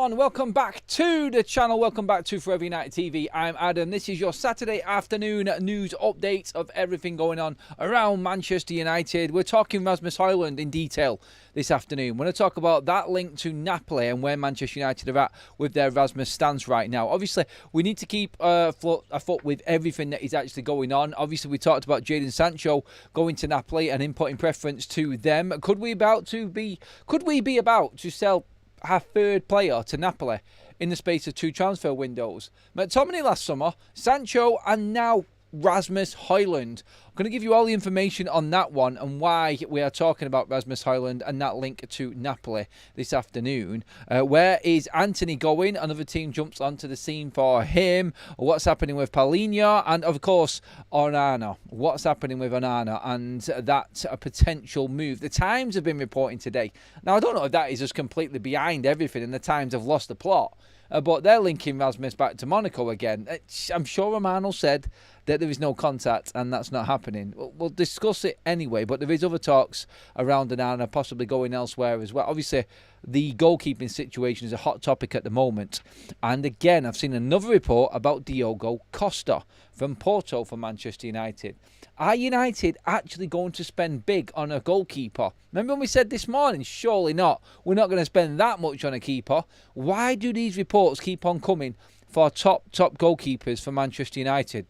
everyone, welcome back to the channel, welcome back to Forever United TV. I'm Adam. This is your Saturday afternoon news update of everything going on around Manchester United. We're talking Rasmus Hojlund in detail this afternoon. We're going to talk about that link to Napoli and where Manchester United are at with their Rasmus stance right now. Obviously, we need to keep a foot with everything that is actually going on. Obviously, we talked about Jadon Sancho going to Napoli and inputting preference to them. Could we be about to sell our third player to Napoli in the space of 2 transfer windows? McTominay last summer, Sancho, and now Rasmus Hojlund. I'm going to give you all the information on that one and why we are talking about Rasmus Hojlund and that link to Napoli this afternoon. Where is Anthony going? Another team jumps onto the scene for him. What's happening with Paulinho? And of course, Onana. What's happening with Onana and that potential move? The Times have been reporting today. Now, I don't know if that is just completely behind everything and the Times have lost the plot. But they're linking Rasmus back to Monaco again. I'm sure Romano said that there is no contact and that's not happening. We'll discuss it anyway, but there is other talks around Onana possibly going elsewhere as well. Obviously, the goalkeeping situation is a hot topic at the moment. And again, I've seen another report about Diogo Costa from Porto for Manchester United. Are United actually going to spend big on a goalkeeper? Remember when we said this morning, surely not. We're not going to spend that much on a keeper. Why do these reports keep on coming for top goalkeepers for Manchester United?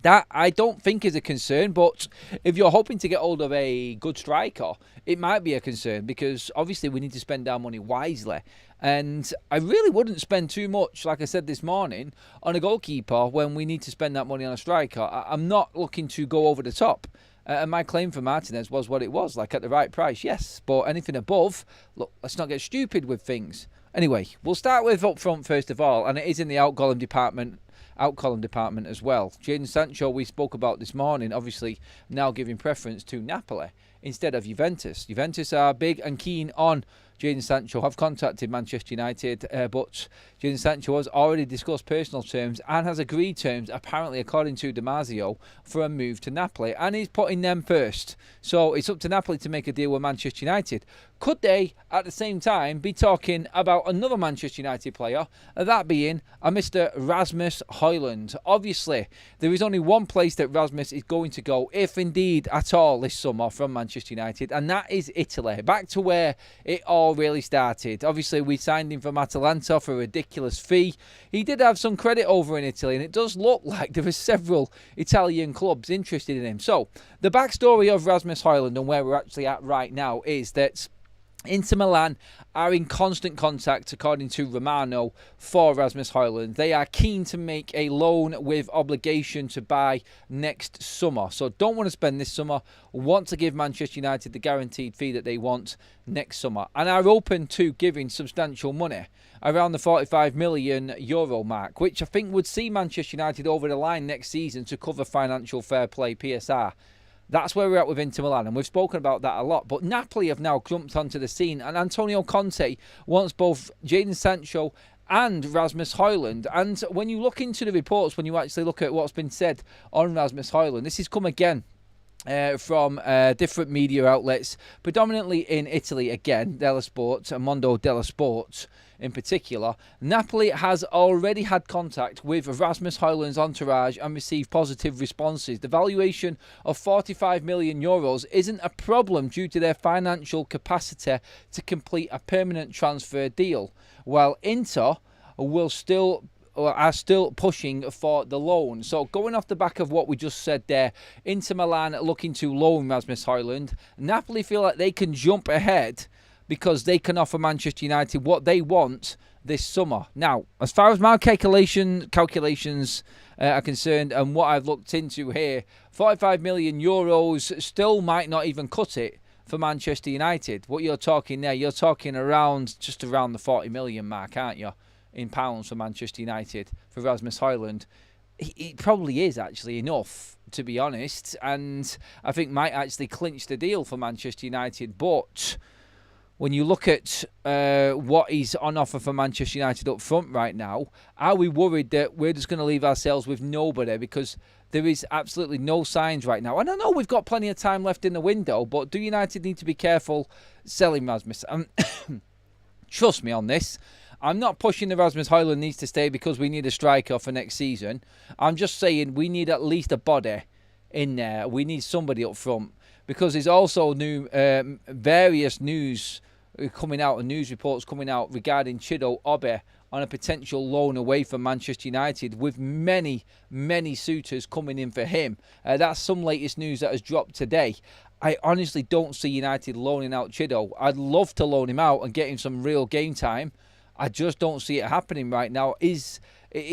That I don't think is a concern, but if you're hoping to get hold of a good striker, it might be a concern because obviously we need to spend our money wisely. And I really wouldn't spend too much, like I said this morning, on a goalkeeper when we need to spend that money on a striker. I'm not looking to go over the top. And my claim for Martinez was what it was, like at the right price, yes. But anything above, look, let's not get stupid with things. Anyway, we'll start with up front first of all, and it is in the out column department as well. Jadon Sancho we spoke about this morning, obviously now giving preference to Napoli instead of Juventus. Juventus are big and keen on Jadon Sancho, have contacted Manchester United, but Jadon Sancho has already discussed personal terms and has agreed terms, apparently according to Damasio, for a move to Napoli, and he's putting them first. So it's up to Napoli to make a deal with Manchester United. Could they, at the same time, be talking about another Manchester United player, that being a Mr Rasmus Hojlund? Obviously, there is only one place that Rasmus is going to go, if indeed at all, this summer from Manchester United, and that is Italy. Back to where it all really started. Obviously, we signed him from Atalanta for a ridiculous fee. He did have some credit over in Italy, and it does look like there are several Italian clubs interested in him. So, the backstory of Rasmus Hojlund and where we're actually at right now is that Inter Milan are in constant contact, according to Romano, for Rasmus Hojlund. They are keen to make a loan with obligation to buy next summer. So don't want to spend this summer, want to give Manchester United the guaranteed fee that they want next summer, and are open to giving substantial money, around the €45 million mark, which I think would see Manchester United over the line next season to cover financial fair play, PSR. That's where we're at with Inter Milan, and we've spoken about that a lot. But Napoli have now jumped onto the scene, and Antonio Conte wants both Jadon Sancho and Rasmus Hojlund. And when you look into the reports, when you actually look at what's been said on Rasmus Hojlund, this has come again from different media outlets, predominantly in Italy again, Della Sport, Mondo Della Sport in particular. Napoli has already had contact with Rasmus Hojlund's entourage and received positive responses. The valuation of €45 million isn't a problem due to their financial capacity to complete a permanent transfer deal, while Inter are still pushing for the loan. So going off the back of what we just said there, Inter Milan looking to loan Rasmus Hojlund. Napoli feel like they can jump ahead because they can offer Manchester United what they want this summer. Now, as far as my calculations are concerned and what I've looked into here, €45 million still might not even cut it for Manchester United. What you're talking there, you're talking just around the 40 million mark, aren't you? In pounds for Manchester United for Rasmus Hojlund. It probably is actually enough, to be honest, and I think might actually clinch the deal for Manchester United. But when you look at what is on offer for Manchester United up front right now, are we worried that we're just going to leave ourselves with nobody? Because there is absolutely no signs right now. And I know we've got plenty of time left in the window, but do United need to be careful selling Rasmus? Trust me on this. I'm not pushing the Rasmus Hojlund needs to stay because we need a striker for next season. I'm just saying we need at least a body in there. We need somebody up front, because there's also various news coming out and news reports coming out regarding Chido Obe on a potential loan away from Manchester United, with many suitors coming in for him. That's some latest news that has dropped today. I honestly don't see United loaning out Chido. I'd love to loan him out and get him some real game time. I just don't see it happening right now. It's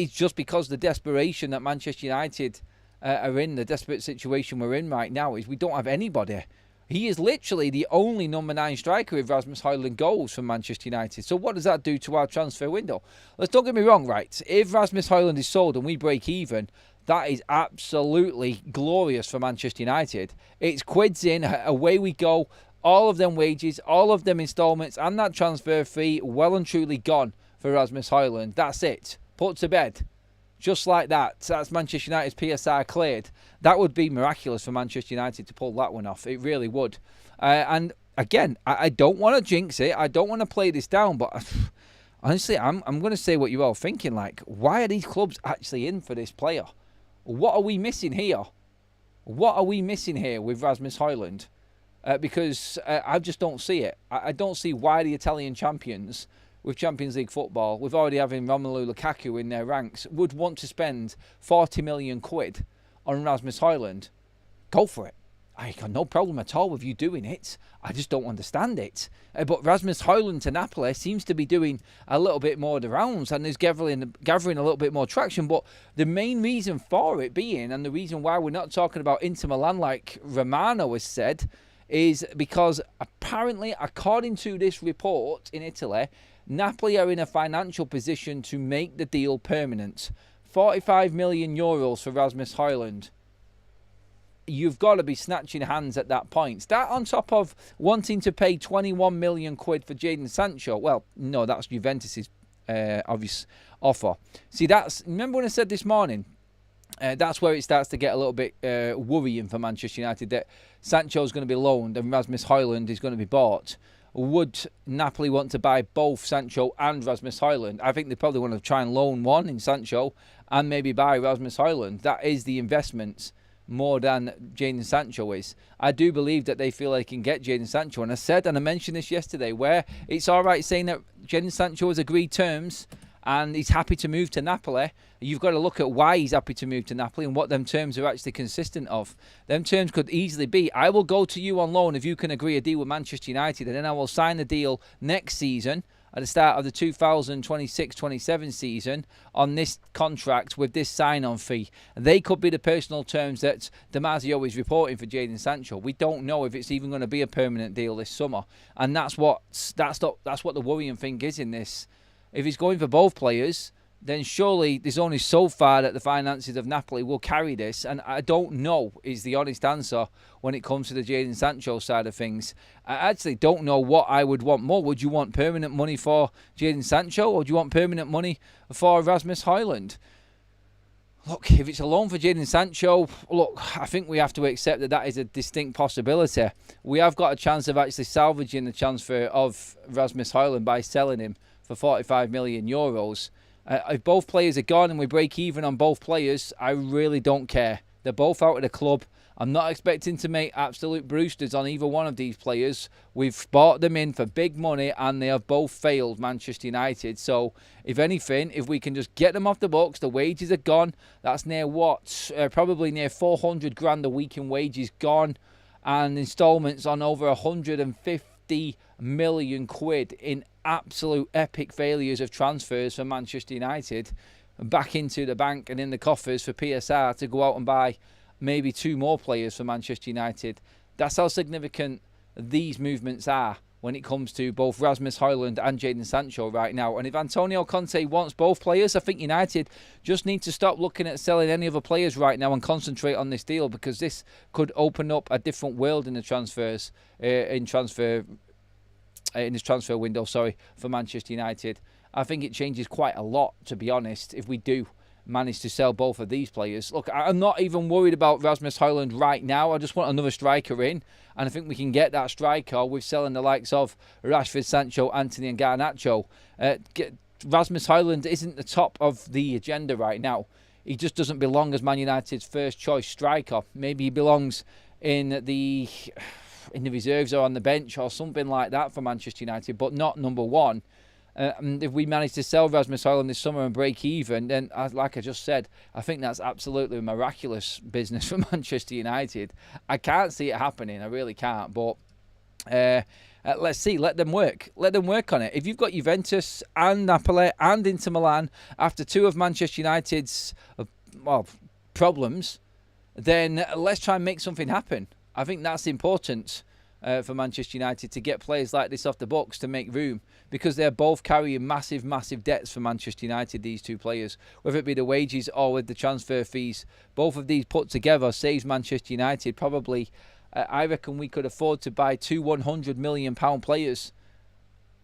just because the desperation that Manchester United are in, the desperate situation we're in right now, is we don't have anybody. He is literally the only number 9 striker if Rasmus Hojlund goes from Manchester United. So what does that do to our transfer window? Don't get me wrong, right? If Rasmus Hojlund is sold and we break even, that is absolutely glorious for Manchester United. It's quids in, away we go. All of them wages, all of them instalments, and that transfer fee well and truly gone for Rasmus Hojlund. That's it. Put to bed. Just like that. That's Manchester United's PSR cleared. That would be miraculous for Manchester United to pull that one off. It really would. And again, I don't want to jinx it. I don't want to play this down. But honestly, I'm going to say what you're all thinking. Like, why are these clubs actually in for this player? What are we missing here? What are we missing here with Rasmus Hojlund? Because I just don't see it. I don't see why the Italian champions, with Champions League football, with already having Romelu Lukaku in their ranks, would want to spend 40 million quid on Rasmus Hojlund. Go for it. I got no problem at all with you doing it. I just don't understand it. But Rasmus Hojlund to Napoli seems to be doing a little bit more of the rounds and is gathering a little bit more traction. But the main reason for it being, and the reason why we're not talking about Inter Milan like Romano has said, is because apparently, according to this report in Italy, Napoli are in a financial position to make the deal permanent. 45 million euros for Rasmus Hojlund. You've got to be snatching hands at that point. That on top of wanting to pay 21 million quid for Jadon Sancho. Well, no, that's Juventus's obvious offer. See, remember when I said this morning, that's where it starts to get a little bit worrying for Manchester United, that Sancho's going to be loaned and Rasmus Hojlund is going to be bought. Would Napoli want to buy both Sancho and Rasmus Hojlund? I think they probably want to try and loan one in Sancho and maybe buy Rasmus Hojlund. That is the investment more than Jadon Sancho is. I do believe that they feel they can get Jadon Sancho. And I said, and I mentioned this yesterday, where it's all right saying that Jadon Sancho has agreed terms and he's happy to move to Napoli. You've got to look at why he's happy to move to Napoli and what them terms are actually consistent of. Them terms could easily be, I will go to you on loan if you can agree a deal with Manchester United, and then I will sign the deal next season at the start of the 2026-27 season on this contract with this sign-on fee. They could be the personal terms that Damasio is reporting for Jadon Sancho. We don't know if it's even going to be a permanent deal this summer, and that's what the worrying thing is in this. If he's going for both players, then surely there's only so far that the finances of Napoli will carry this. And I don't know is the honest answer when it comes to the Jadon Sancho side of things. I actually don't know what I would want more. Would you want permanent money for Jadon Sancho, or do you want permanent money for Rasmus Hojlund? Look, if it's a loan for Jadon Sancho, look, I think we have to accept that is a distinct possibility. We have got a chance of actually salvaging the transfer of Rasmus Hojlund by selling him for 45 million euros. If both players are gone and we break even on both players, I really don't care. They're both out of the club. I'm not expecting to make absolute Brewsters on either one of these players. We've bought them in for big money and they have both failed Manchester United. So, if anything, if we can just get them off the books, the wages are gone. That's near what? Probably near 400 grand a week in wages gone. And instalments on over 150 million quid in absolute epic failures of transfers for Manchester United back into the bank and in the coffers for PSR to go out and buy maybe 2 more players for Manchester United. That's how significant these movements are when it comes to both Rasmus Hojlund and Jadon Sancho right now. And if Antonio Conte wants both players, I think United just need to stop looking at selling any other players right now and concentrate on this deal, because this could open up a different world in the transfers, in this transfer window, for Manchester United. I think it changes quite a lot, to be honest, if we do manage to sell both of these players. Look, I'm not even worried about Rasmus Hojlund right now. I just want another striker in, and I think we can get that striker with selling the likes of Rashford, Sancho, Antony and Garnacho. Rasmus Hojlund isn't the top of the agenda right now. He just doesn't belong as Man United's first choice striker. Maybe he belongs in the reserves or on the bench or something like that for Manchester United, but not number one. And if we manage to sell Rasmus Hojlund this summer and break even, then, like I just said, I think that's absolutely miraculous business for Manchester United. I can't see it happening. I really can't. But let's see. Let them work. Let them work on it. If you've got Juventus and Napoli and Inter Milan after two of Manchester United's problems, then let's try and make something happen. I think that's important for Manchester United to get players like this off the books to make room, because they're both carrying massive, massive debts for Manchester United, these two players, whether it be the wages or with the transfer fees. Both of these put together saves Manchester United probably, I reckon we could afford to buy two £100 million players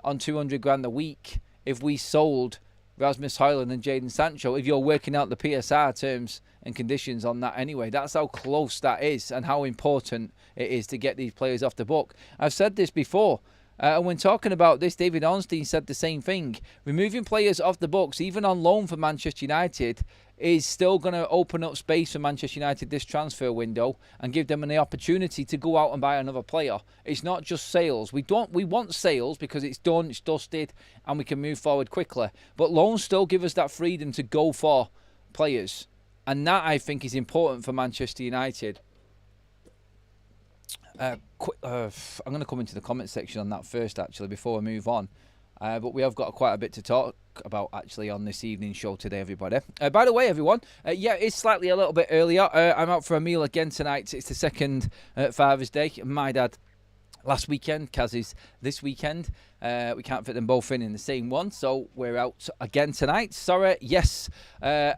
on 200 grand a week if we sold Rasmus Hojlund and Jadon Sancho, if you're working out the PSR terms and conditions on that anyway. That's how close that is and how important it is to get these players off the book. I've said this before. And when talking about this, David Ornstein said the same thing. Removing players off the books, even on loan for Manchester United, is still going to open up space for Manchester United this transfer window and give them the opportunity to go out and buy another player. It's not just sales. We want sales because it's done, it's dusted, and we can move forward quickly. But loans still give us that freedom to go for players. And that, I think, is important for Manchester United. I'm going to come into the comment section on that first, actually, before we move on. But we have got quite a bit to talk about, actually, on this evening's show today, everybody. By the way, everyone, it's slightly a little bit earlier. I'm out for a meal again tonight. It's the second Father's Day. My dad last weekend, Kaz's this weekend. We can't fit them both in the same one, so we're out again tonight. Sorry, yes, I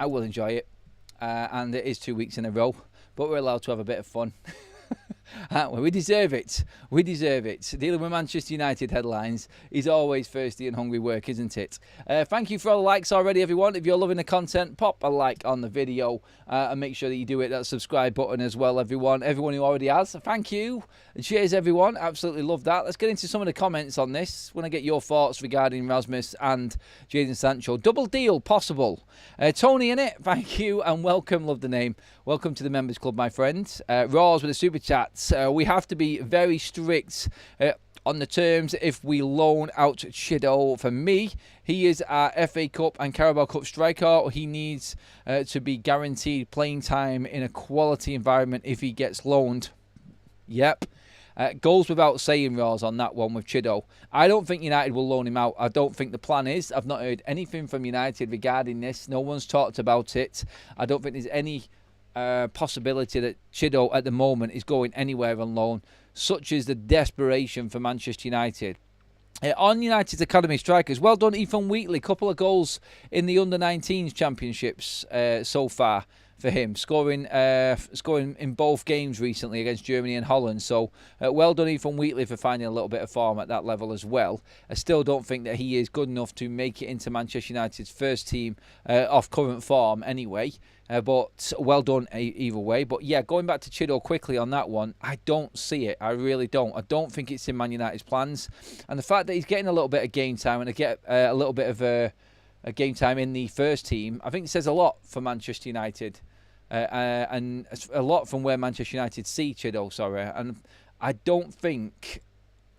will enjoy it. And it is 2 weeks in a row, but we're allowed to have a bit of fun. We deserve it. We deserve it. Dealing with Manchester United headlines is always thirsty and hungry work, isn't it? Thank you for all the likes already, everyone. If you're loving the content, pop a like on the video and make sure that you do hit that subscribe button as well, everyone. Everyone who already has, thank you. Cheers, everyone. Absolutely love that. Let's get into some of the comments on this. Want to get your thoughts regarding Rasmus and Jadon Sancho. Double deal possible. Tony in it, thank you and welcome. Love the name. Welcome to the Members Club, my friends. Raws with a super chat. We have to be very strict on the terms if we loan out Chido. For me, he is our FA Cup and Carabao Cup striker. He needs to be guaranteed playing time in a quality environment if he gets loaned. Yep. Goes without saying, Raws, on that one with Chido. I don't think United will loan him out. I don't think the plan is. I've not heard anything from United regarding this. No one's talked about it. I don't think there's any possibility that Chido at the moment is going anywhere on loan, such as the desperation for Manchester United. On United's academy strikers, well done Ethan Wheatley, couple of goals in the under-19s championships so far for him, scoring in both games recently against Germany and Holland. So well done Ethan Wheatley for finding a little bit of form at that level as well. I still don't think that he is good enough to make it into Manchester United's first team off current form anyway. But well done either way. But yeah, going back to Chido quickly on that one, I don't see it. I really don't. I don't think it's in Man United's plans. And the fact that he's getting a little bit of game time and to get a little bit of a game time in the first team, I think it says a lot for Manchester United. And a lot from where Manchester United see Chido, And I don't think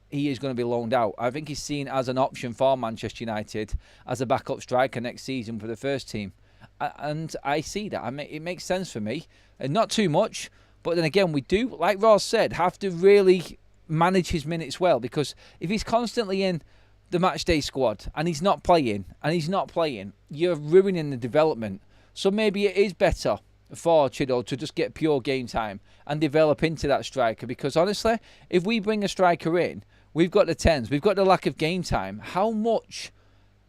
he is going to be loaned out. I think he's seen as an option for Manchester United as a backup striker next season for the first team. And I see that. It makes sense for me. Not too much, but then again, we do, like Ross said, have to really manage his minutes well, because if he's constantly in the matchday squad and he's not playing, you're ruining the development. So maybe it is better for Chido to just get pure game time and develop into that striker, because honestly, if we bring a striker in, we've got the 10s, we've got the lack of game time. How much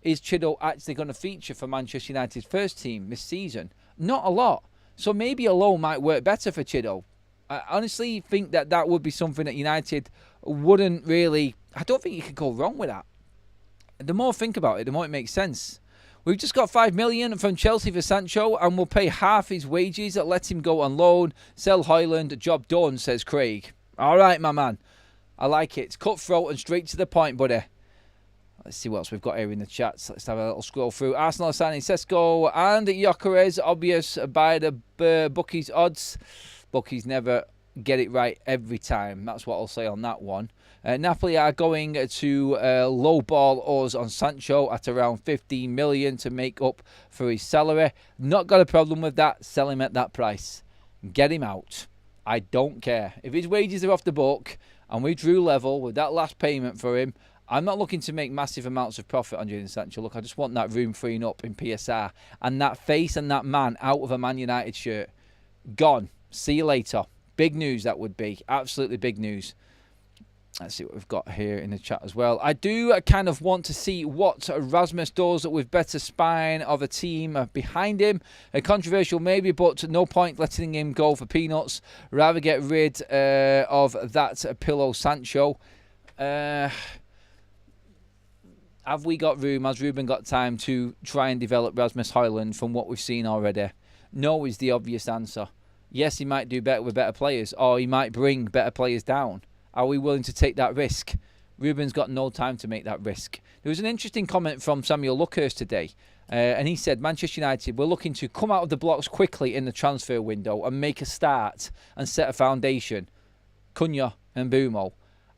is Chido actually going to feature for Manchester United's first team this season? Not a lot. So maybe a loan might work better for Chido. I honestly think that would be something that United wouldn't really... I don't think you could go wrong with that. The more I think about it, the more it makes sense. We've just got $5 million from Chelsea for Sancho, and we'll pay half his wages. Let him go on loan. Sell Hojlund. Job done, says Craig. All right, my man. I like it. It's cutthroat and straight to the point, buddy. Let's see what else we've got here in the chats. Let's have a little scroll through. Arsenal signing Sesko and ENQUIRIES. Obvious by the bookies odds. Bookies never get it right every time. That's what I'll say on that one. Napoli are going to lowball us on Sancho at around 15 million to make up for his salary. Not got a problem with that. Sell him at that price. Get him out. I don't care. If his wages are off the book and we drew level with that last payment for him, I'm not looking to make massive amounts of profit on Jadon Sancho. Look, I just want that room freeing up in PSR. And that face and that man out of a Man United shirt. Gone. See you later. Big news that would be. Absolutely big news. Let's see what we've got here in the chat as well. I do kind of want to see what Rasmus does with better spine of a team behind him. Controversial maybe, but no point letting him go for peanuts. Rather get rid of that pillow Sancho. Have we got room? Has Ruben got time to try and develop Rasmus Hojlund from what we've seen already? No is the obvious answer. Yes, he might do better with better players, or he might bring better players down. Are we willing to take that risk? Ruben's got no time to make that risk. There was an interesting comment from Samuel Luckhurst today, and he said, Manchester United, we're looking to come out of the blocks quickly in the transfer window and make a start and set a foundation. CONTE and Bumo.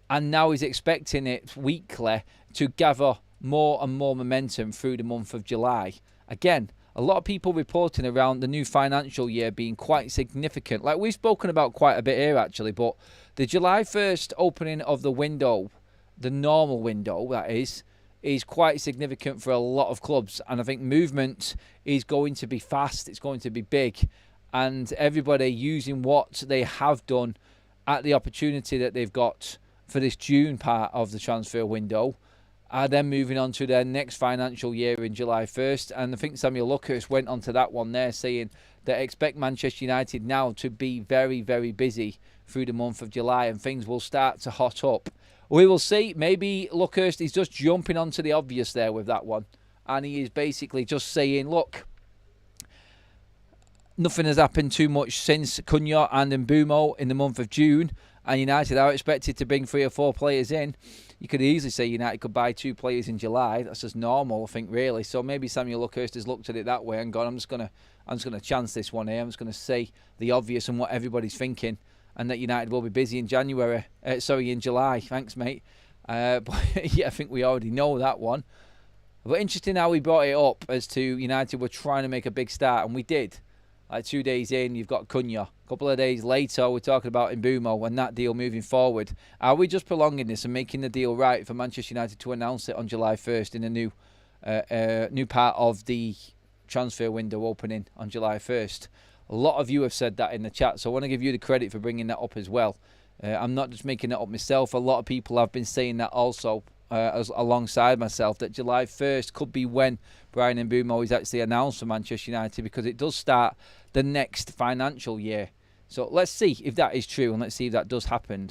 And now he's expecting it weekly to gather more and more momentum through the month of July. Again, a lot of people reporting around the new financial year being quite significant. Like we've spoken about quite a bit here actually, but the July 1st opening of the window, the normal window that is quite significant for a lot of clubs. And I think movement is going to be fast, it's going to be big. And everybody using what they have done at the opportunity that they've got for this June part of the transfer window are then moving on to their next financial year in July 1st. And I think Samuel Luckhurst went on to that one there, saying that expect Manchester United now to be very, very busy through the month of July and things will start to hot up. We will see. Maybe Luckhurst is just jumping onto the obvious there with that one. And he is basically just saying, look, nothing has happened too much since CONTE and Mbumo in the month of June. And United are expected to bring 3 or 4 players in. You could easily say United could buy 2 players in July. That's just normal, I think, really. So maybe Samuel Luckhurst has looked at it that way and gone, I'm just gonna chance this one here. I'm just gonna say the obvious and what everybody's thinking, and that United will be busy in in July. Thanks, mate. But yeah, I think we already know that one. But interesting how we brought it up as to United were trying to make a big start, and we did. Like 2 days in, you've got CONTE. A couple of days later, we're talking about Mbumo and that deal moving forward. Are we just prolonging this and making the deal right for Manchester United to announce it on July 1st in a new part of the transfer window opening on July 1st? A lot of you have said that in the chat, so I want to give you the credit for bringing that up as well. I'm not just making it up myself. A lot of people have been saying that also alongside myself, that July 1st could be when Bryan Mbumo is actually announced for Manchester United, because it does start the next financial year. So let's see if that is true and let's see if that does happen.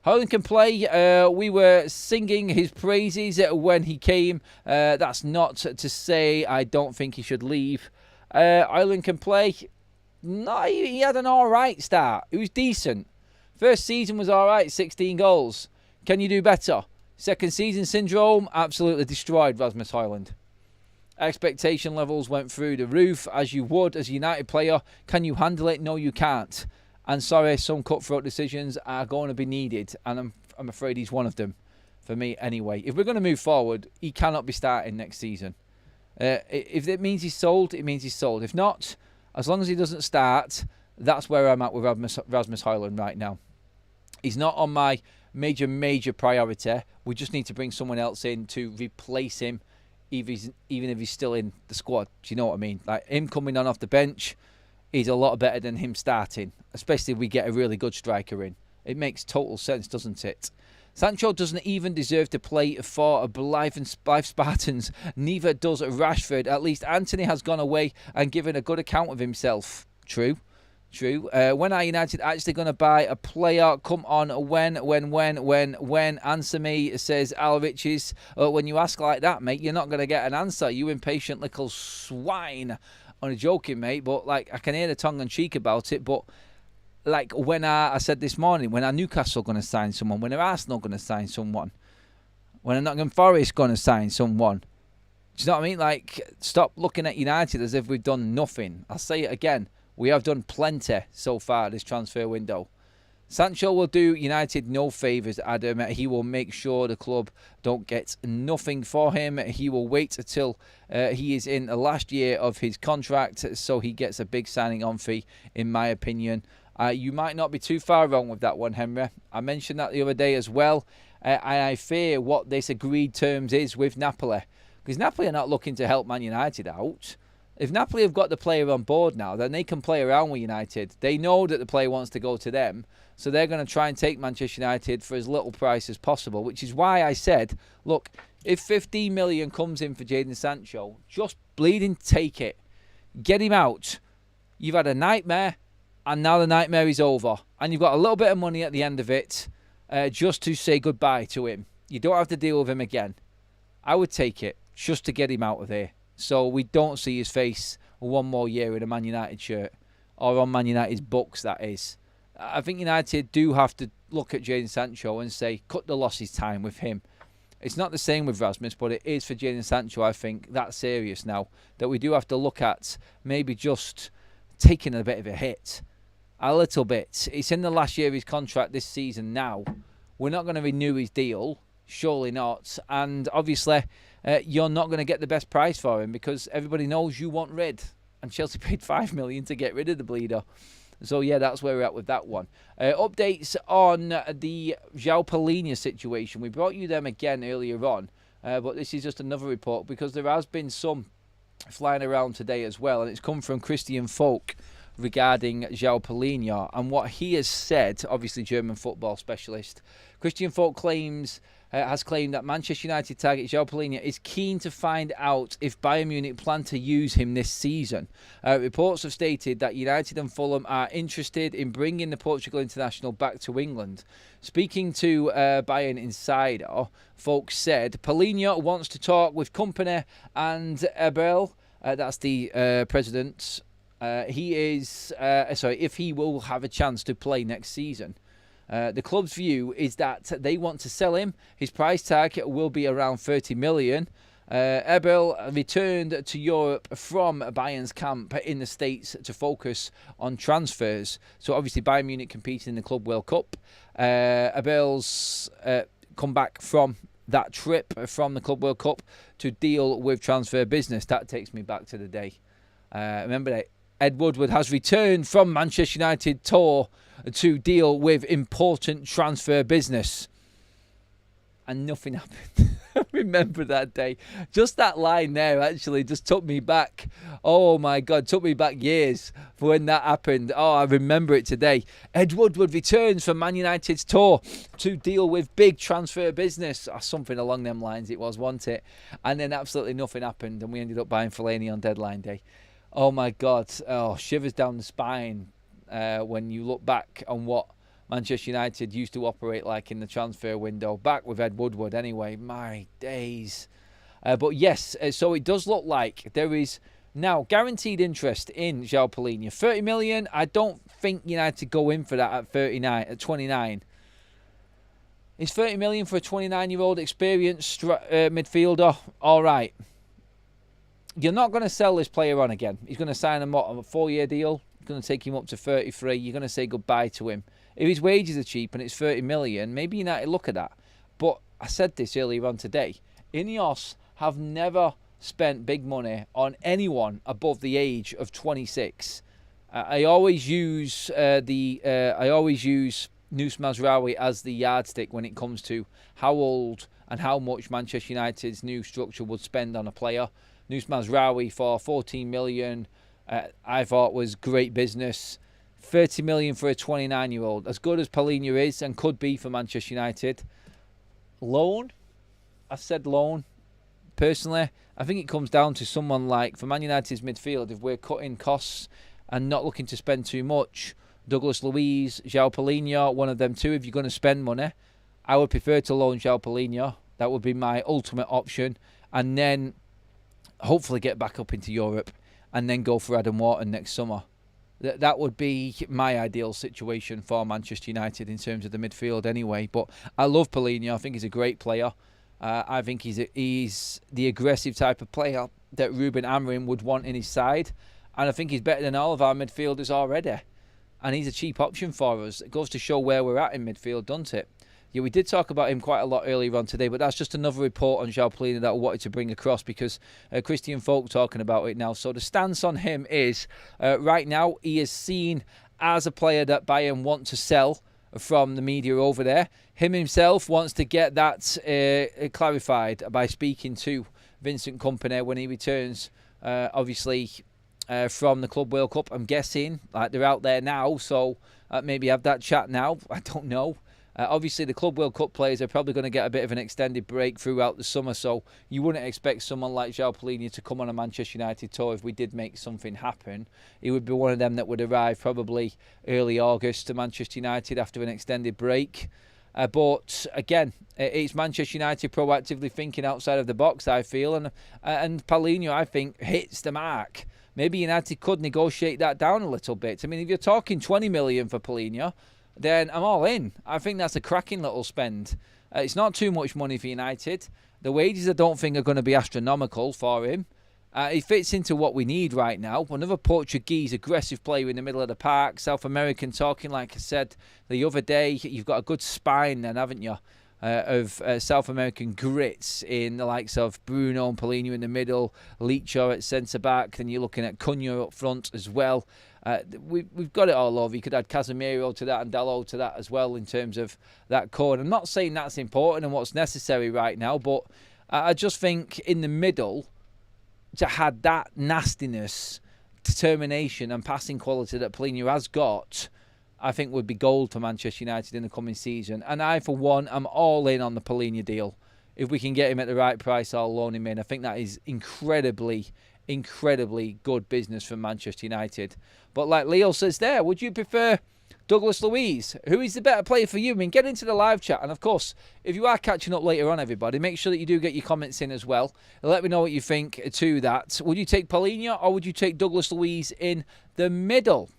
Hojlund can play. We were singing his praises when he came. That's not to say I don't think he should leave. Hojlund can play. No, he had an alright start. It was decent. First season was alright, 16 goals. Can you do better? Second season syndrome, absolutely destroyed Rasmus Hojlund. Expectation levels went through the roof, as you would as a United player. Can you handle it? No, you can't. And sorry, some cutthroat decisions are going to be needed, and I'm afraid he's one of them, for me anyway. If we're going to move forward, he cannot be starting next season. If it means he's sold, it means he's sold. If not, as long as he doesn't start, that's where I'm at with Rasmus Hojlund right now. He's not on my major priority. We just need to bring someone else in to replace him, even if he's still in the squad. Do you know what I mean? Like, him coming on off the bench is a lot better than him starting, especially if we get a really good striker in. It makes total sense, doesn't it? Sancho doesn't even deserve to play for Blythe Spartans. Neither does Rashford. At least Anthony has gone away and given a good account of himself. True. When are United actually going to buy a player? Come on, when? Answer me, says Al Riches. When you ask like that, mate, you're not going to get an answer, you impatient little swine. I'm joking, mate, but like, I can hear the tongue and cheek about it, but like, when I said this morning, when are Newcastle going to sign someone? When are Arsenal going to sign someone? when Nottingham Forest going to sign someone? Do you know what I mean? Like, stop looking at United as if we've done nothing. I'll say it again. We have done plenty so far this transfer window. Sancho will do United no favours, Adam. He will make sure the club don't get nothing for him. He will wait until he is in the last year of his contract, so he gets a big signing on fee, in my opinion. You might not be too far wrong with that one, Henry. I mentioned that the other day as well. I fear what this agreed terms is with Napoli. Because Napoli are not looking to help Man United out. If Napoli have got the player on board now, then they can play around with United. They know that the player wants to go to them, so they're going to try and take Manchester United for as little price as possible, which is why I said, look, if 15 million comes in for Jadon Sancho, just bleeding take it. Get him out. You've had a nightmare, and now the nightmare is over. And you've got a little bit of money at the end of it just to say goodbye to him. You don't have to deal with him again. I would take it just to get him out of there, so we don't see his face one more year in a Man United shirt, or on Man United's books, that is. I think United do have to look at Jadon Sancho and say, cut the losses time with him. It's not the same with Rasmus, but it is for Jadon Sancho, I think, that serious now, that we do have to look at maybe just taking a bit of a hit. A little bit. It's in the last year of his contract this season now. We're not going to renew his deal. Surely not. And obviously, you're not going to get the best price for him because everybody knows you want rid. And Chelsea paid $5 million to get rid of the bleeder. So, yeah, that's where we're at with that one. Updates on the João Palhinha situation. We brought you them again earlier on. But this is just another report because there has been some flying around today as well. And it's come from Christian Falk regarding João Palhinha. And what he has said, obviously German football specialist, Christian Falk has claimed that Manchester United target João Palhinha is keen to find out if Bayern Munich plan to use him this season. Reports have stated that United and Fulham are interested in bringing the Portugal international back to England. Speaking to Bayern Insider, Falk said Palhinha wants to talk with CONTE and Abel, that's the president. If he will have a chance to play next season. The club's view is that they want to sell him. His price tag will be around 30 million. Abel returned to Europe from Bayern's camp in the States to focus on transfers. So obviously Bayern Munich competing in the Club World Cup. Abel's come back from that trip from the Club World Cup to deal with transfer business. That takes me back to the day. Remember that Ed Woodward has returned from Manchester United tour to deal with important transfer business. And nothing happened. I remember that day. Just that line there actually just took me back. Oh my God, took me back years for when that happened. Oh, I remember it today. Ed Woodward returns from Man United's tour to deal with big transfer business. Or something along them lines it was, wasn't it? And then absolutely nothing happened and we ended up buying Fellaini on deadline day. Oh my God, shivers down the spine when you look back on what Manchester United used to operate like in the transfer window. Back with Ed Woodward anyway, my days. But yes, so it does look like there is now guaranteed interest in João Palhinha. 30 million, I don't think United go in for that at 29. Is 30 million for a 29-year-old experienced midfielder? All right. You're not going to sell this player on again. He's going to sign him on a 4-year deal. He's going to take him up to 33. You're going to say goodbye to him. If his wages are cheap and it's 30 million, maybe United look at that. But I said this earlier on today. Ineos have never spent big money on anyone above the age of 26. I always use Nus Mazraoui as the yardstick when it comes to how old and how much Manchester United's new structure would spend on a player. Nus Mazraoui for 14 million, I thought was great business. 30 million for a 29-year-old. As good as Palhinha is and could be for Manchester United. Loan? I said loan. Personally, I think it comes down to someone like, for Man United's midfield, if we're cutting costs and not looking to spend too much, Douglas Luiz, João Palhinha, one of them two, if you're going to spend money, I would prefer to loan João Palhinha. That would be my ultimate option. And then hopefully get back up into Europe and then go for Adam Wharton next summer. That would be my ideal situation for Manchester United in terms of the midfield anyway. But I love Palhinha. I think he's a great player. I think he's the aggressive type of player that Ruben Amorim would want in his side. And I think he's better than all of our midfielders already. And he's a cheap option for us. It goes to show where we're at in midfield, doesn't it? Yeah, we did talk about him quite a lot earlier on today, but that's just another report on João Palhinha that I wanted to bring across because Christian Folk talking about it now. So the stance on him is, right now, he is seen as a player that Bayern want to sell from the media over there. Him himself wants to get that clarified by speaking to Vincent Kompany when he returns, obviously, from the Club World Cup. I'm guessing like they're out there now, so maybe have that chat now. I don't know. Obviously, the Club World Cup players are probably going to get a bit of an extended break throughout the summer, so you wouldn't expect someone like João Palhinha to come on a Manchester United tour if we did make something happen. He would be one of them that would arrive probably early August to Manchester United after an extended break. But again, it's Manchester United proactively thinking outside of the box, I feel, and Palhinha, I think, hits the mark. Maybe United could negotiate that down a little bit. I mean, if you're talking 20 million for Palhinha, then I'm all in. I think that's a cracking little spend. It's not too much money for United. The wages I don't think are going to be astronomical for him. He fits into what we need right now. Another Portuguese aggressive player in the middle of the park. South American talking, like I said the other day. You've got a good spine then, haven't you? Of South American grits in the likes of Bruno and Palhinha in the middle, Licho at centre-back, then you're looking at Cunha up front as well. We've got it all over. You could add Casemiro to that and Dalot to that as well in terms of that core. And I'm not saying that's important and what's necessary right now, but I just think in the middle, to have that nastiness, determination and passing quality that Palhinha has got, I think would be gold for Manchester United in the coming season. And I, for one, am all in on the Palhinha deal. If we can get him at the right price, I'll loan him in. I think that is incredibly good business for Manchester United. But like Leo says there, would you prefer Douglas Luiz? Who is the better player for you? I mean, get into the live chat. And of course, if you are catching up later on, everybody, make sure that you do get your comments in as well. Let me know what you think to that. Would you take Palhinha or would you take Douglas Luiz in the middle?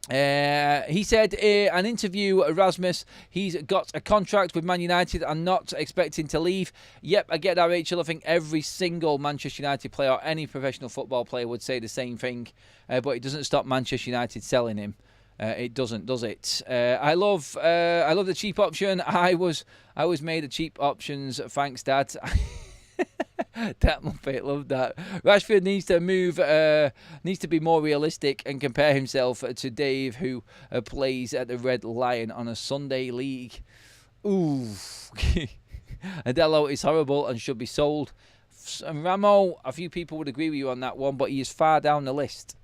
He said in an interview, Rasmus, he's got a contract with Man United and not expecting to leave. Yep, I get that, Rachel. I think every single Manchester United player or any professional football player would say the same thing. But it doesn't stop Manchester United selling him. It doesn't, does it? I love the cheap option. I was made of cheap options. Thanks, Dad. That Muppet, love that. Rashford needs to move, needs to be more realistic and compare himself to Dave, who plays at the Red Lion on a Sunday league. Ooh. Adello is horrible and should be sold. And Ramo, a few people would agree with you on that one, but he is far down the list.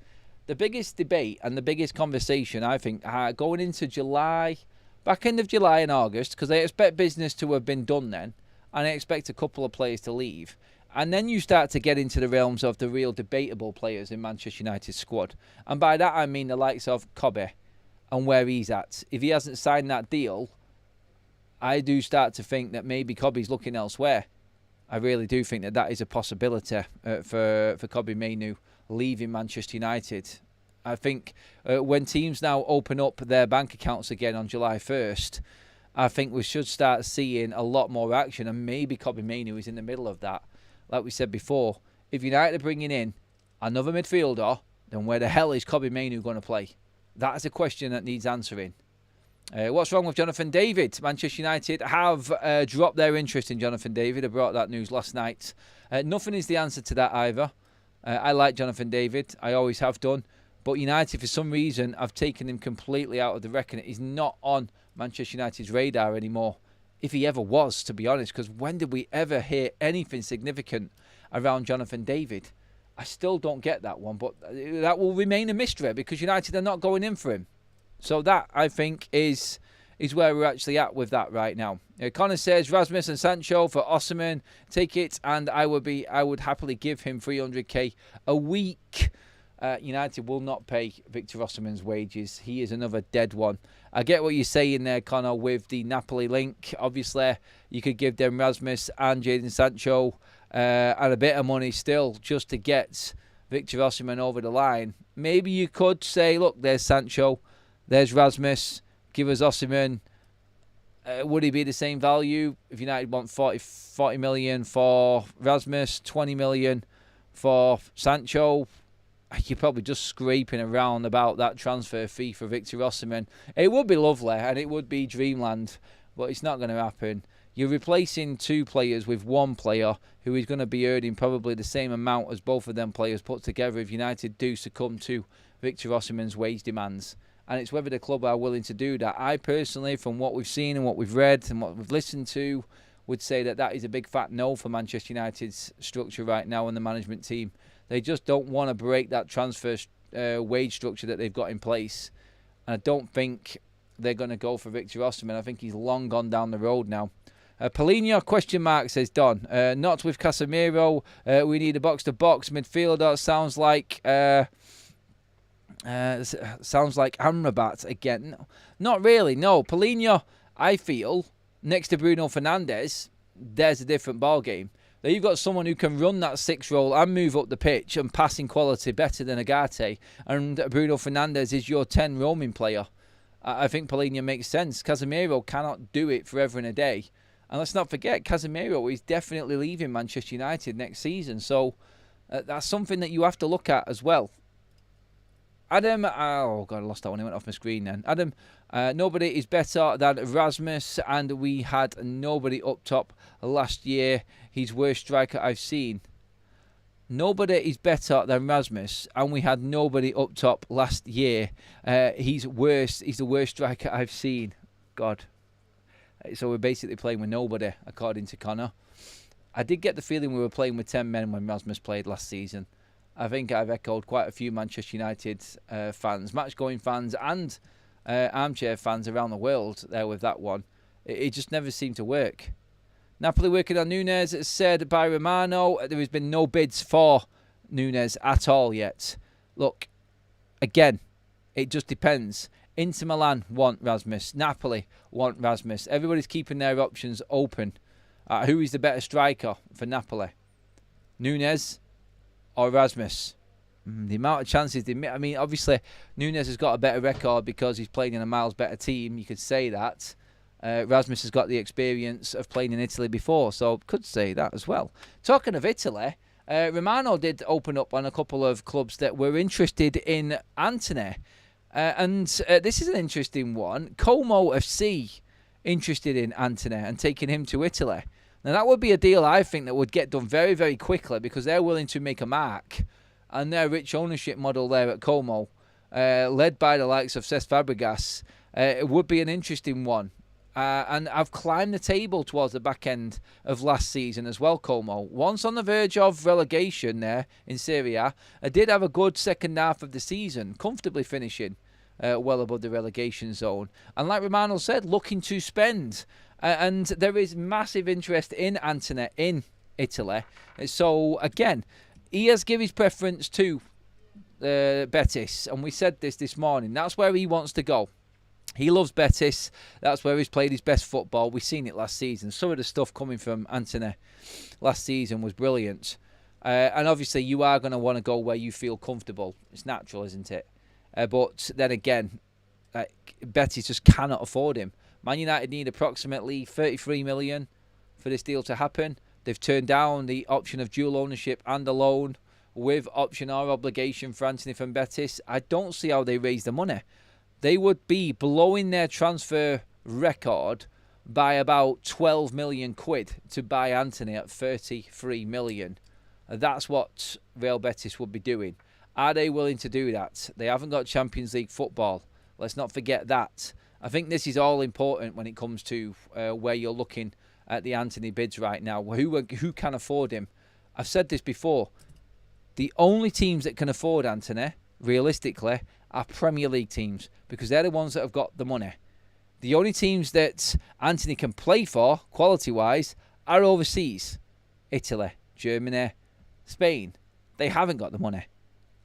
The biggest debate and the biggest conversation, I think, going into July, back end of July and August, because I expect business to have been done then, and I expect a couple of players to leave. And then you start to get into the realms of the real debatable players in Manchester United's squad. And by that I mean the likes of Kobe and where he's at. If he hasn't signed that deal, I do start to think that maybe Kobe's looking elsewhere. I really do think that that is a possibility for Kobe Mainoo leaving Manchester United. I think when teams now open up their bank accounts again on July 1st, I think we should start seeing a lot more action, and maybe Kobe Mainoo is in the middle of that. Like we said before, if United are bringing in another midfielder, then where the hell is Kobe Mainoo going to play? That is a question that needs answering. What's wrong with Jonathan David? Manchester United have dropped their interest in Jonathan David. I brought that news last night. Nothing is the answer to that either. I like Jonathan David. I always have done. But United, for some reason, have taken him completely out of the reckoning. He's not on Manchester United's radar anymore. If he ever was, to be honest, because when did we ever hear anything significant around Jonathan David? I still don't get that one, but that will remain a mystery because United are not going in for him. So that, I think, is where we're actually at with that right now. Connor says Rasmus and Sancho for Osimhen. Take it, and I would happily give him 300k a week. United will not pay Victor Osimhen's wages. He is another dead one. I get what you're saying there, Connor, with the Napoli link. Obviously, you could give them Rasmus and Jadon Sancho and a bit of money still just to get Victor Osimhen over the line. Maybe you could say, look, there's Sancho, there's Rasmus, give us Osimhen, Would he be the same value if United want 40 million for Rasmus, 20 million for Sancho? You're probably just scraping around about that transfer fee for Victor Osimhen. It would be lovely and it would be dreamland, but it's not going to happen. You're replacing two players with one player who is going to be earning probably the same amount as both of them players put together if United do succumb to Victor Osimhen's wage demands. And it's whether the club are willing to do that. I personally, from what we've seen and what we've read and what we've listened to, would say that that is a big fat no for Manchester United's structure right now and the management team. They just don't want to break that transfer wage structure that they've got in place. And I don't think they're going to go for Victor Osimhen. I think he's long gone down the road now. Paulinho, question mark, says Don. Not with Casemiro. We need a box-to-box midfielder. Sounds like Amrabat again. No, not really. No, Paulinho, I feel, next to Bruno Fernandes, there's a different ball game. Now you've got someone who can run that 6 role and move up the pitch and passing quality better than Agate. And Bruno Fernandes is your 10 roaming player. I think Paulinho makes sense. Casemiro cannot do it forever and a day. And let's not forget, Casemiro is definitely leaving Manchester United next season. So that's something that you have to look at as well. Adam, oh God, I lost that one. It went off my screen then. Adam, nobody is better than Rasmus, and we had nobody up top last year. He's worst striker I've seen. Nobody is better than Rasmus, and we had nobody up top last year. He's worst. He's the worst striker I've seen. God. So we're basically playing with nobody, according to Connor. I did get the feeling we were playing with 10 men when Rasmus played last season. I think I've echoed quite a few Manchester United fans, match-going fans and armchair fans around the world there with that one. It just never seemed to work. Napoli working on Nunes, said by Romano. There has been no bids for Nunes at all yet. Look, again, it just depends. Inter Milan want Rasmus. Napoli want Rasmus. Everybody's keeping their options open. Who is the better striker for Napoli? Nunes or Rasmus? The amount of chances they make. I mean, obviously, Nunes has got a better record because he's playing in a miles better team. You could say that. Rasmus has got the experience of playing in Italy before, so could say that as well. Talking of Italy, Romano did open up on a couple of clubs that were interested in Antony. And this is an interesting one. Como FC interested in Antony and taking him to Italy. Now, that would be a deal, I think, that would get done very, very quickly because they're willing to make a mark. And their rich ownership model there at Como, led by the likes of Cesc Fabregas, it would be an interesting one. And I've climbed the table towards the back end of last season as well, Como. Once on the verge of relegation there in Serie A, I did have a good second half of the season, comfortably finishing well above the relegation zone. And like Romano said, looking to spend. And there is massive interest in Antony in Italy. So, again, he has given his preference to Betis. And we said this morning. That's where he wants to go. He loves Betis. That's where he's played his best football. We've seen it last season. Some of the stuff coming from Antony last season was brilliant. And obviously, you are going to want to go where you feel comfortable. It's natural, isn't it? But then again, Betis just cannot afford him. Man United need approximately 33 million for this deal to happen. They've turned down the option of dual ownership and a loan with option or obligation for Antony from Betis. I don't see how they raise the money. They would be blowing their transfer record by about 12 million quid to buy Antony at 33 million. That's what Real Betis would be doing. Are they willing to do that? They haven't got Champions League football. Let's not forget that. I think this is all important when it comes to where you're looking at the Antony bids right now. Who can afford him? I've said this before. The only teams that can afford Antony, realistically, are Premier League teams because they're the ones that have got the money. The only teams that Antony can play for, quality-wise, are overseas. Italy, Germany, Spain. They haven't got the money.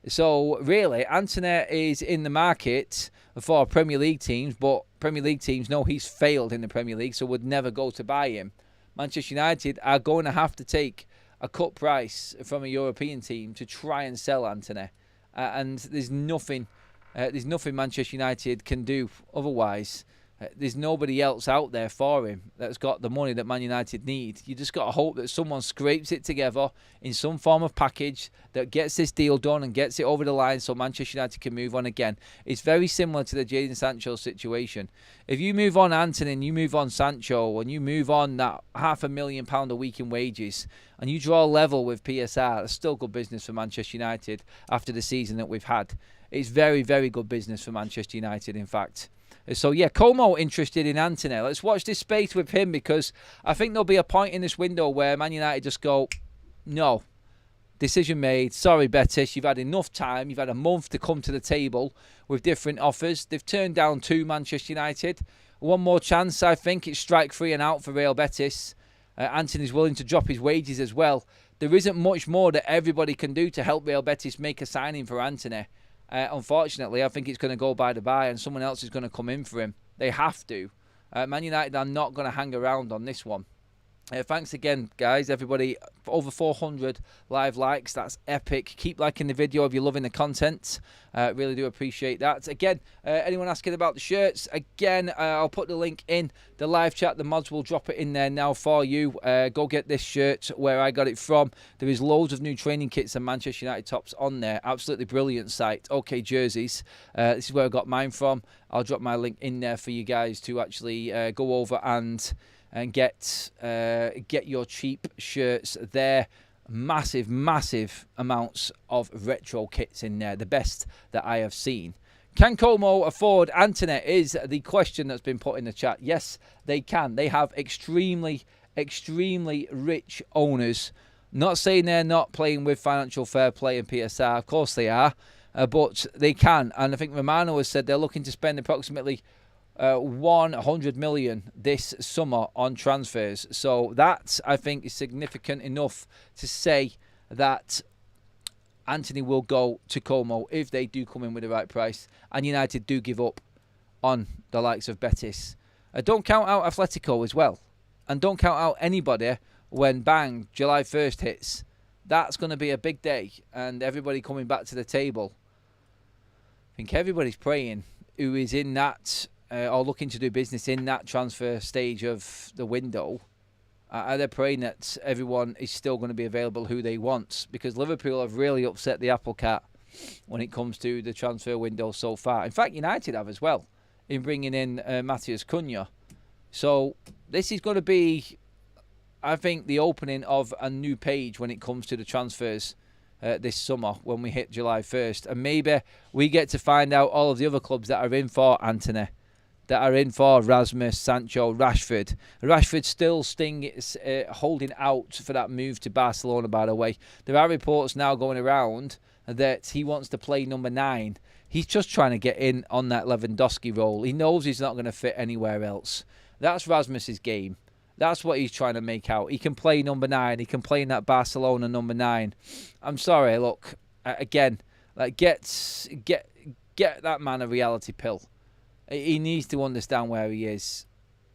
So, really, Antony is in the market for Premier League teams, but Premier League teams know he's failed in the Premier League, so would never go to buy him. Manchester United are going to have to take a cut price from a European team to try and sell Antony. And there's nothing Manchester United can do otherwise. There's nobody else out there for him that's got the money that Man United need. You just got to hope that someone scrapes it together in some form of package that gets this deal done and gets it over the line so Manchester United can move on again. It's very similar to the Jadon Sancho situation. If you move on Antony and you move on Sancho and you move on that £500,000 a week in wages and you draw level with PSR, it's still good business for Manchester United after the season that we've had. It's very, very good business for Manchester United, in fact. So, yeah, Como interested in Antony. Let's watch this space with him because I think there'll be a point in this window where Man United just go, no, decision made. Sorry, Betis, you've had enough time. You've had a month to come to the table with different offers. They've turned down 2 Manchester United. One more chance, I think. It's strike 3 and out for Real Betis. Antony's willing to drop his wages as well. There isn't much more that everybody can do to help Real Betis make a signing for Antony. Unfortunately, I think it's going to go by the by and someone else is going to come in for him. They have to. Man United are not going to hang around on this one. Thanks again, guys, everybody. Over 400 live likes. That's epic. Keep liking the video if you're loving the content. Really do appreciate that. Again, anyone asking about the shirts, again, I'll put the link in the live chat. The mods will drop it in there now for you. Go get this shirt where I got it from. There is loads of new training kits and Manchester United tops on there. Absolutely brilliant site. OK Jerseys. This is where I got mine from. I'll drop my link in there for you guys to actually go over and get your cheap shirts there. Massive amounts of retro kits in there, the best that I have seen. Can Como afford Antony is the question that's been put in the chat. Yes, they can. They have extremely rich owners. Not saying they're not playing with financial fair play and PSR, of course they are, but they can. And I think Romano has said they're looking to spend approximately 100 million this summer on transfers. So that, I think, is significant enough to say that Antony will go to Como if they do come in with the right price and United do give up on the likes of Betis. Don't count out Atletico as well. And don't count out anybody when, bang, July 1st hits. That's going to be a big day and everybody coming back to the table. I think everybody's praying who is in that or looking to do business in that transfer stage of the window. They're praying that everyone is still going to be available who they want, because Liverpool have really upset the apple cart when it comes to the transfer window so far. In fact, United have as well in bringing in Matheus Cunha. So this is going to be, I think, the opening of a new page when it comes to the transfers this summer when we hit July 1st. And maybe we get to find out all of the other clubs that are in for Antony, that are in for Rasmus, Sancho, Rashford. Rashford still holding out for that move to Barcelona, by the way. There are reports now going around that he wants to play number 9. He's just trying to get in on that Lewandowski role. He knows he's not going to fit anywhere else. That's Rasmus's game. That's what he's trying to make out. He can play number 9. He can play in that Barcelona number 9. I'm sorry, look, again, like get that man a reality pill. He needs to understand where he is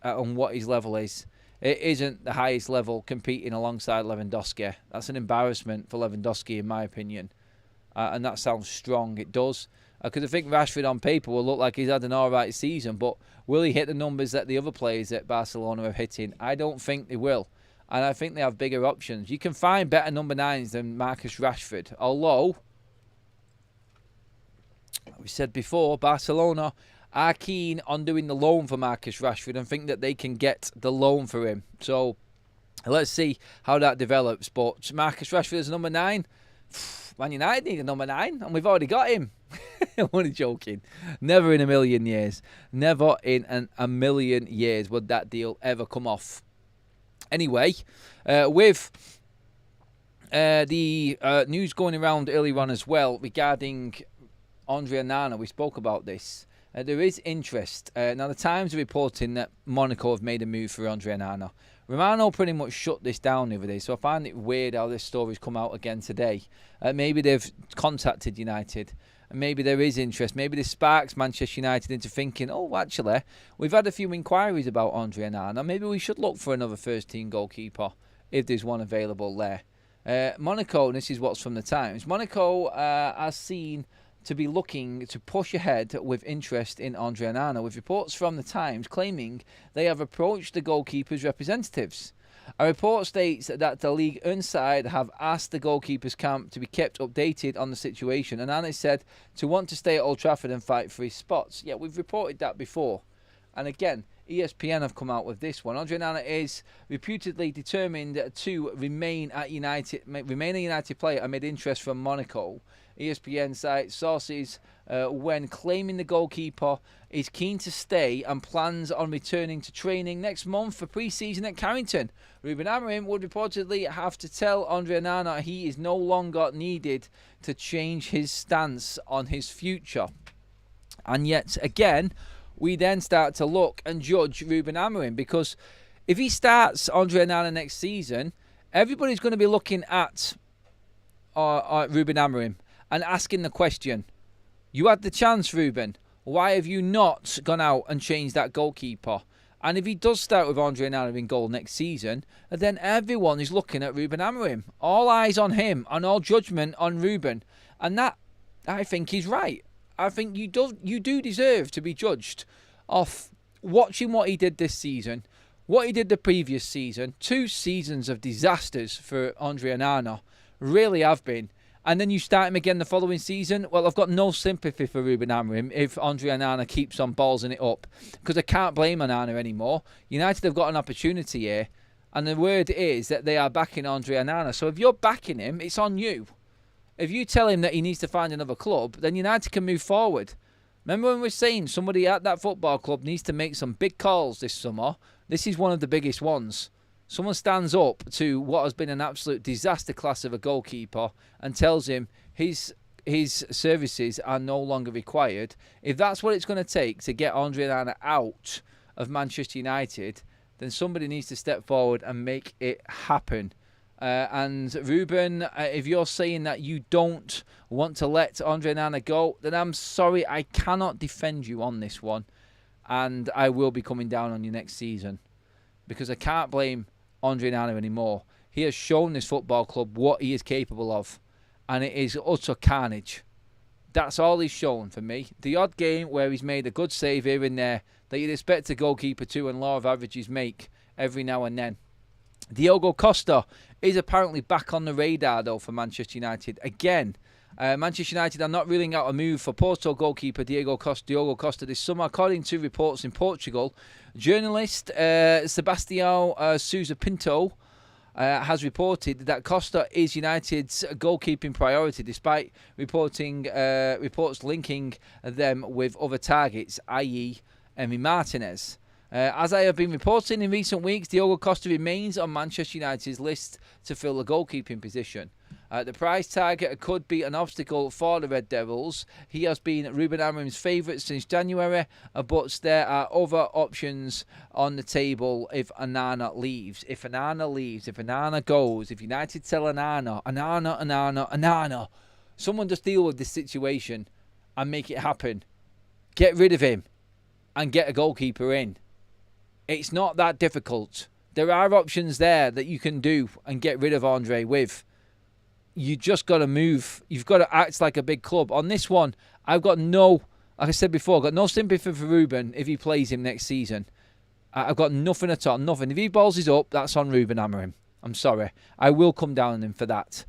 and what his level is. It isn't the highest level competing alongside Lewandowski. That's an embarrassment for Lewandowski, in my opinion. And that sounds strong. It does. Because I think Rashford on paper will look like he's had an alright season, but will he hit the numbers that the other players at Barcelona are hitting? I don't think they will. And I think they have bigger options. You can find better number 9s than Marcus Rashford. Although, like we said before, Barcelona are keen on doing the loan for Marcus Rashford and think that they can get the loan for him. So let's see how that develops. But Marcus Rashford is number 9. Man United need a number 9 and we've already got him. I'm only joking. Never in a million years. Never in a million years would that deal ever come off. Anyway, with the news going around earlier on as well regarding Andre Onana, we spoke about this. There is interest. Now, the Times are reporting that Monaco have made a move for Andre Onana. Romano pretty much shut this down the other day, so I find it weird how this story's come out again today. Maybe they've contacted United, and maybe there is interest. Maybe this sparks Manchester United into thinking, oh, actually, we've had a few inquiries about Andre Onana. Maybe we should look for another first-team goalkeeper if there's one available there. Monaco, and this is what's from the Times, Monaco are seen to be looking to push ahead with interest in Andre Onana, with reports from the Times claiming they have approached the goalkeeper's representatives. A report states that the Ligue 1 side have asked the goalkeeper's camp to be kept updated on the situation. Onana is said to want to stay at Old Trafford and fight for his spots. Yeah, we've reported that before. And again, ESPN have come out with this one. Andre Onana is reputedly determined to remain a United player amid interest from Monaco. ESPN cites sources when claiming the goalkeeper is keen to stay and plans on returning to training next month for pre-season at Carrington. Ruben Amorim would reportedly have to tell Andre Onana he is no longer needed to change his stance on his future. And yet again, we then start to look and judge Ruben Amorim, because if he starts Andre Onana next season, everybody's going to be looking at Ruben Amorim and asking the question, you had the chance, Ruben. Why have you not gone out and changed that goalkeeper? And if he does start with Andre Onana in goal next season, then everyone is looking at Ruben Amorim. All eyes on him and all judgment on Ruben. And that, I think, is right. I think you do deserve to be judged off watching what he did this season, what he did the previous season. 2 seasons of disasters for Andre Onana, really have been. And then you start him again the following season. Well, I've got no sympathy for Ruben Amorim if Andre Onana keeps on ballsing it up, because I can't blame Onana anymore. United have got an opportunity here, and the word is that they are backing Andre Onana. So if you're backing him, it's on you. If you tell him that he needs to find another club, then United can move forward. Remember when we were saying somebody at that football club needs to make some big calls this summer? This is one of the biggest ones. Someone stands up to what has been an absolute disaster class of a goalkeeper and tells him his services are no longer required. If that's what it's going to take to get Andre Onana out of Manchester United, then somebody needs to step forward and make it happen. And Ruben, if you're saying that you don't want to let Andre Onana go, then I'm sorry, I cannot defend you on this one. And I will be coming down on you next season, because I can't blame Andre Onana anymore. He has shown this football club what he is capable of, and it is utter carnage. That's all he's shown for me. The odd game where he's made a good save here and there that you'd expect a goalkeeper to and law of averages make every now and then. Diogo Costa is apparently back on the radar, though, for Manchester United. Again, Manchester United are not ruling out a move for Porto goalkeeper Diogo Costa this summer. According to reports in Portugal, journalist Sebastião Sousa Pinto has reported that Costa is United's goalkeeping priority, despite reports linking them with other targets, i.e. Emi Martinez. As I have been reporting in recent weeks, Diogo Costa remains on Manchester United's list to fill the goalkeeping position. The price tag could be an obstacle for the Red Devils. He has been Ruben Amorim's favourite since January, but there are other options on the table if Onana leaves. If Onana goes, if United sell Onana, someone just deal with this situation and make it happen. Get rid of him and get a goalkeeper in. It's not that difficult. There are options there that you can do and get rid of Andre with. You just got to move. You've got to act like a big club. On this one, like I said before, I've got no sympathy for Ruben if he plays him next season. I've got nothing at all, nothing. If he balls his up, that's on Ruben Amorim. I'm sorry. I will come down on him for that.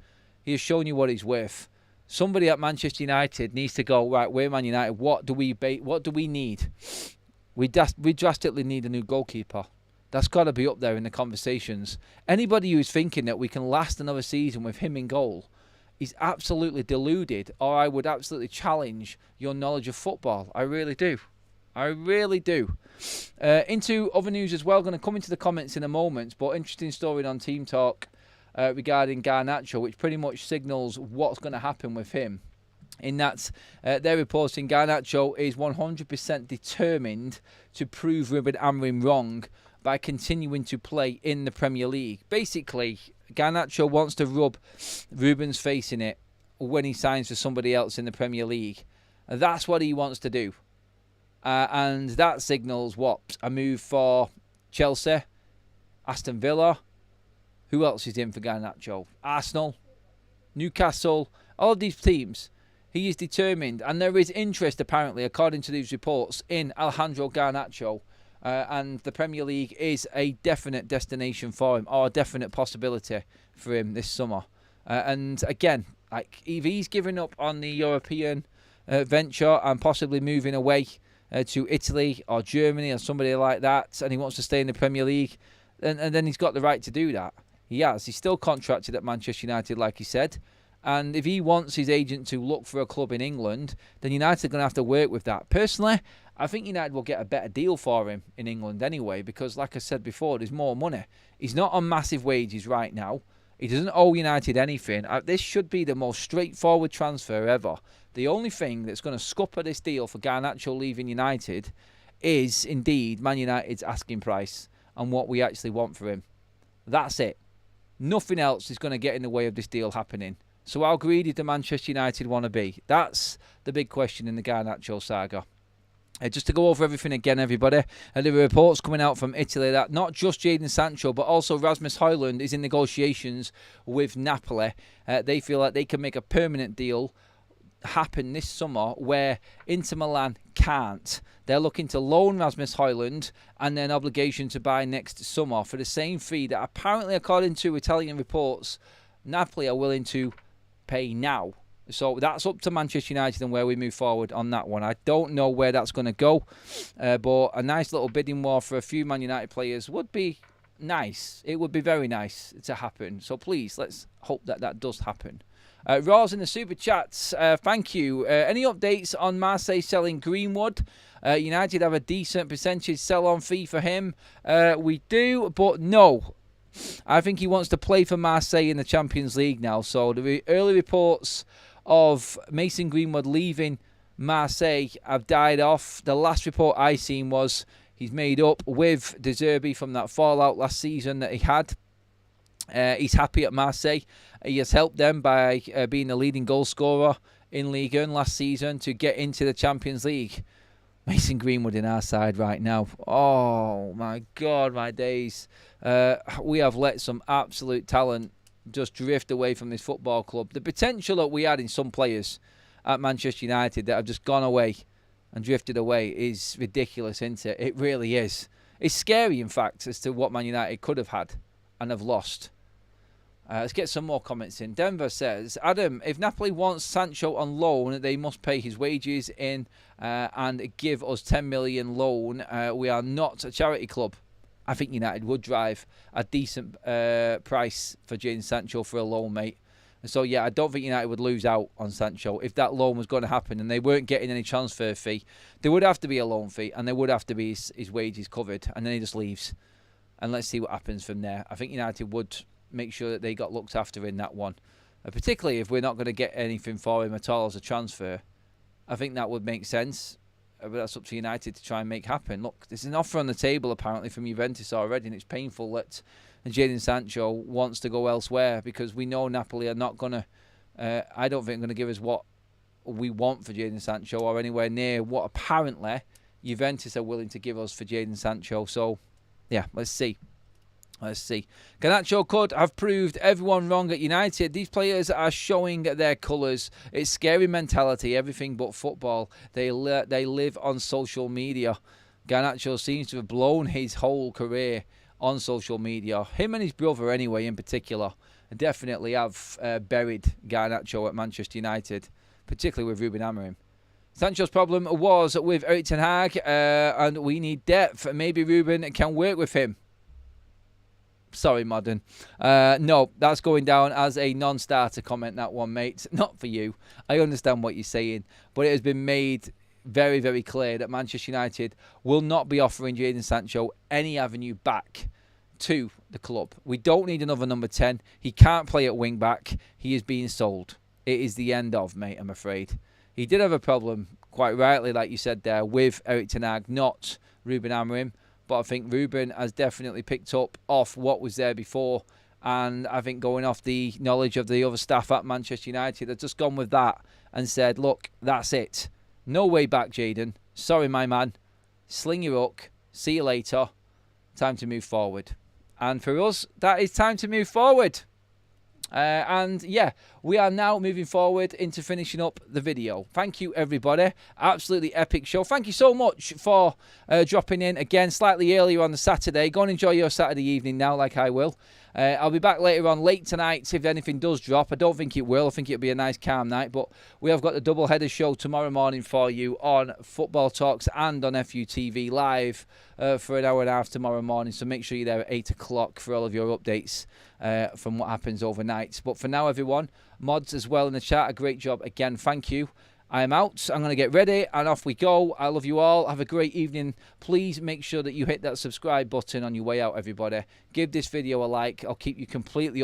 He has shown you what he's worth. Somebody at Manchester United needs to go, right, we're Man United. What do we need? We drastically need a new goalkeeper. That's got to be up there in the conversations. Anybody who's thinking that we can last another season with him in goal is absolutely deluded, or I would absolutely challenge your knowledge of football. I really do. Into other news as well. Going to come into the comments in a moment, but interesting story on Team Talk regarding Garnacho, which pretty much signals what's going to happen with him. In that they're reporting Garnacho is 100% determined to prove Ruben Amorim wrong by continuing to play in the Premier League. Basically, Garnacho wants to rub Ruben's face in it when he signs for somebody else in the Premier League. That's what he wants to do. And that signals what? A move for Chelsea, Aston Villa. Who else is in for Garnacho? Arsenal, Newcastle, all of these teams. he is determined, and there is interest apparently, according to these reports, in Alejandro Garnacho. And the Premier League is a definite destination for him, or a definite possibility for him this summer. And again, like, if he's giving up on the European venture and possibly moving away to Italy or Germany or somebody like that, and he wants to stay in the Premier League, and then he's got the right to do that. He has. He's still contracted at Manchester United, like he said. And if he wants his agent to look for a club in England, then United are going to have to work with that. Personally, I think United will get a better deal for him in England anyway, because like I said before, there's more money. He's not on massive wages right now. He doesn't owe United anything. This should be the most straightforward transfer ever. The only thing that's going to scupper this deal for Garnacho leaving United is indeed Man United's asking price and what we actually want for him. That's it. Nothing else is going to get in the way of this deal happening. So how greedy do Manchester United want to be? That's the big question in the Garnacho saga. Just to go over everything again, everybody, there are reports coming out from Italy that not just Jadon Sancho, but also Rasmus Hojlund is in negotiations with Napoli. They feel like they can make a permanent deal happen this summer where Inter Milan can't. They're looking to loan Rasmus Hojlund and then obligation to buy next summer for the same fee that apparently, according to Italian reports, Napoli are willing to pay now. So that's up to Manchester United and where we move forward on that one. I don't know where that's going to go, but a nice little bidding war for a few Man United players would be nice. It would be very nice to happen. So please, let's hope that that does happen. Roz in the Super Chats, thank you. Any updates on Marseille selling Greenwood? United have a decent percentage sell-on fee for him. We do, but no. I think he wants to play for Marseille in the Champions League now. So the early reports of Mason Greenwood leaving Marseille have died off. The last report I seen was he's made up with De Zerbi from that fallout last season that he had. He's happy at Marseille. He has helped them by being the leading goal scorer in Ligue 1 last season to get into the Champions League. Mason Greenwood in our side right now. Oh, my God, my days. We have let some absolute talent just drift away from this football club. The potential that we had in some players at Manchester United that have just gone away and drifted away is ridiculous, isn't it? It really is. It's scary, in fact, as to what Man United could have had and have lost. Let's get some more comments in. Denver says, Adam, if Napoli wants Sancho on loan, they must pay his wages in and give us 10 million loan. We are not a charity club. I think United would drive a decent price for Jadon Sancho for a loan, mate. And so, yeah, I don't think United would lose out on Sancho if that loan was going to happen and they weren't getting any transfer fee. There would have to be a loan fee and there would have to be his wages covered, and then he just leaves. And let's see what happens from there. I think United would make sure that they got looked after in that one. Particularly if we're not going to get anything for him at all as a transfer. I think that would make sense. But that's up to United to try and make happen. Look, there's an offer on the table apparently from Juventus already, and it's painful that Jadon Sancho wants to go elsewhere because we know Napoli are not going to, I don't think, going to give us what we want for Jadon Sancho or anywhere near what apparently Juventus are willing to give us for Jadon Sancho. So, yeah, let's see. Let's see. Garnacho could have proved everyone wrong at United. These players are showing their colours. It's scary mentality, everything but football. They live on social media. Garnacho seems to have blown his whole career on social media. Him and his brother, anyway, in particular, definitely have buried Garnacho at Manchester United, particularly with Ruben Amorim. Sancho's problem was with Erik ten Hag, and we need depth. Maybe Ruben can work with him. Sorry, Modern. No, that's going down as a non-starter comment, that one, mate. Not for you. I understand what you're saying. But it has been made very, very clear that Manchester United will not be offering Jadon Sancho any avenue back to the club. We don't need another number 10. He can't play at wing-back. He is being sold. It is the end of, mate, I'm afraid. He did have a problem, quite rightly, like you said there, with Erik ten Hag, not Ruben Amorim. But I think Ruben has definitely picked up off what was there before. And I think going off the knowledge of the other staff at Manchester United, they've just gone with that and said, look, that's it. No way back, Jadon. Sorry, my man. Sling your hook. See you later. Time to move forward. And for us, that is time to move forward. And yeah, we are now moving forward into finishing up the video. Thank you, everybody. Absolutely epic show. Thank you so much for dropping in again slightly earlier on the Saturday. Go and enjoy your Saturday evening now, like I will. I'll be back later on, late tonight, if anything does drop. I don't think it will. I think it'll be a nice, calm night. But we have got the double-header show tomorrow morning for you on Football Talks and on FUTV live for an hour and a half tomorrow morning. So make sure you're there at 8 o'clock for all of your updates from what happens overnight. But for now, everyone, mods as well in the chat, a great job again. Thank you. I am out. I'm going to get ready and off we go. I love you all. Have a great evening. Please make sure that you hit that subscribe button on your way out, everybody. Give this video a like. I'll keep you completely